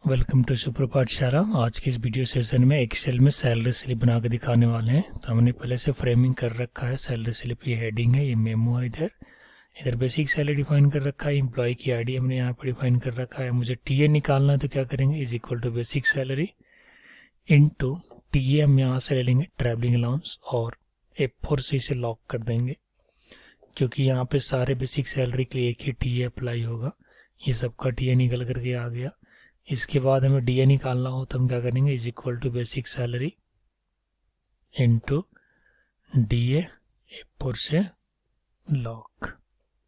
Welcome to super पाठशाला। आज के इस वीडियो सेशन में एक्सेल में सैलरी स्लिप बना के दिखाने वाले हैं। तो हमने पहले से फ्रेमिंग कर रखा है। सैलरी स्लिप ये हेडिंग है, ये मेमो है, इधर बेसिक सैलरी डिफाइन कर रखा है। एम्प्लॉय की आईडी हमने यहाँ पर डिफाइन कर रखा है। मुझे टीए निकालना है तो क्या करेंगे, is equal to basic salary into TA हम यहाँ से ले लेंगे ट्रैवलिंग अलाउंस और F4 से इसे लॉक कर देंगे, क्योंकि यहाँ पे सारे बेसिक सैलरी के लिए एक ही टीए अप्लाई होगा। ये सबका टीए निकल करके आ गया। इसके बाद हमें डीए निकालना हो तो हम क्या करेंगे, is equal to basic salary into DA F4 से लॉक।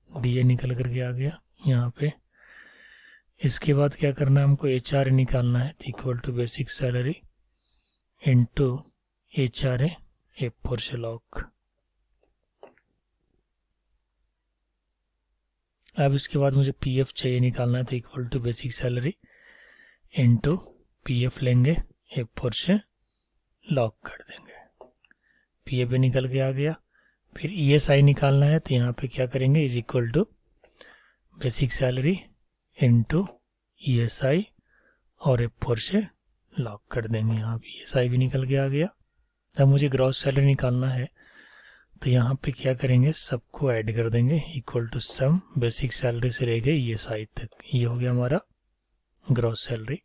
डीए निकल करके आ गया यहाँ पे। इसके बाद क्या करना है, हमको एचआरए निकालना है, equal to basic salary into HRA F4 से लॉक। अब इसके बाद मुझे पीएफ चाहिए निकालना है, तो equal to basic salary into PF लेंगे, F4 से लॉक कर देंगे। पीएफ भी निकल के आ गया। फिर ईएसआई निकालना है, तो यहाँ पे क्या करेंगे, is equal to basic salary into ESI और F4 से लॉक कर देंगे। यहाँ पे ईएसआई भी निकल के आ गया। अब मुझे ग्रॉस सैलरी निकालना है, तो यहाँ पे क्या करेंगे, सबको ऐड कर देंगे, equal to sum basic salary से रह गए ईएसआई तक। ये हो गया हमारा ग्रॉस सैलरी।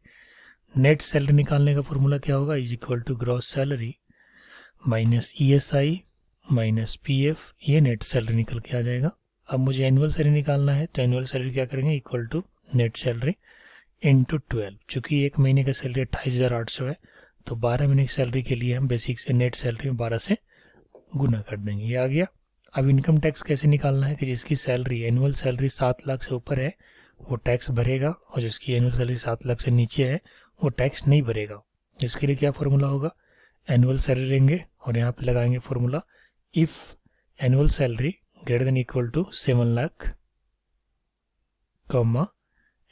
नेट सैलरी निकालने का फॉर्मूला क्या होगा, is equal to gross salary minus ESI minus PF, ये नेट सैलरी निकल के आ जाएगा। अब मुझे एनुअल सैलरी निकालना है, तो एनुअल सैलरी क्या करेंगे, equal to net salary into 12। चूंकि एक महीने का सैलरी 28,800 है, तो 12 महीने की सैलरी के लिए हम बेसिक से नेट सैलरी में 12 से गुना कर देंगे। ये आ गया। अब इनकम टैक्स कैसे निकालना है, कि जिसकी सैलरी एनुअल सैलरी 7 लाख से ऊपर है वो टैक्स भरेगा, और जिसकी एनुअल सैलरी 7 लाख से नीचे है वो टैक्स नहीं भरेगा। इसके लिए क्या फॉर्मूला होगा, एनुअल सैलरी लेंगे और यहाँ पे लगाएंगे formula, if annual salary greater than equal to 7 lakh comma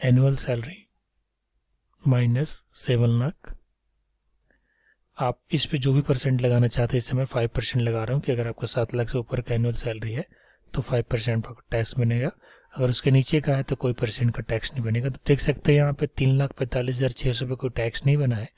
annual salary minus 7 lakh. आप इस पे जो भी परसेंट लगाना चाहते हैं, इस समय 5% लगा रहा हूँ कि अगर आपका 7 लाख से ऊपर का एनुअल सैलरी है तो 5% टैक्स बनेगा, अगर उसके नीचे का है तो कोई परसेंट का टैक्स नहीं बनेगा। तो देख सकते हैं यहाँ पे 3,45,600 पे कोई टैक्स नहीं बना है।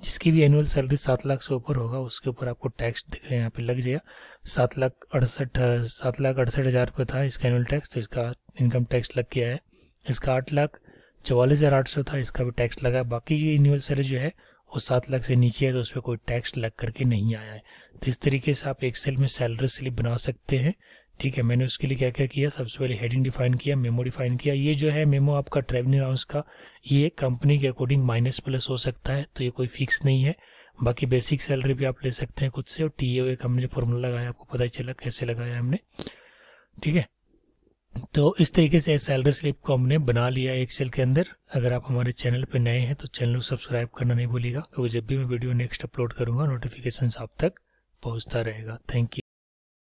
जिसकी भी एनुअल सैलरी 7 लाख से ऊपर होगा उसके ऊपर आपको टैक्स यहाँ पे लग जाएगा। 7,68,000 रुपये था इसका एनुअल टैक्स, तो इसका इनकम टैक्स लग गया है। इसका 8,44,800 था, इसका भी टैक्स लगा। बाकी जो एनुअल सैलरी जो है वो 7 लाख से नीचे है, तो उस पर कोई टैक्स लग करके नहीं आया है। तो इस तरीके से आप एक्सेल में सैलरी स्लिप बना सकते हैं। ठीक है, मैंने उसके लिए क्या क्या किया, सबसे पहले हेडिंग डिफाइन किया, मेमो डिफाइन किया। ये जो है मेमो आपका ट्रैवलिंग अलाउंस का, ये कंपनी के अकॉर्डिंग माइनस प्लस हो सकता है, तो ये कोई फिक्स नहीं है। बाकी बेसिक सैलरी भी आप ले सकते हैं खुद से, और टीए का हमने जो फॉर्मूला लगाया आपको पता ही चला कैसे लगाया हमने। ठीक है, तो इस तरीके से सैलरी स्लिप को हमने बना लिया एक्सेल के अंदर। अगर आप हमारे चैनल पर नए हैं तो चैनल को सब्सक्राइब करना नहीं भूलिएगा, क्योंकि जब भी मैं वीडियो नेक्स्ट अपलोड करूंगा नोटिफिकेशन आप तक पहुंचता रहेगा। Thank you.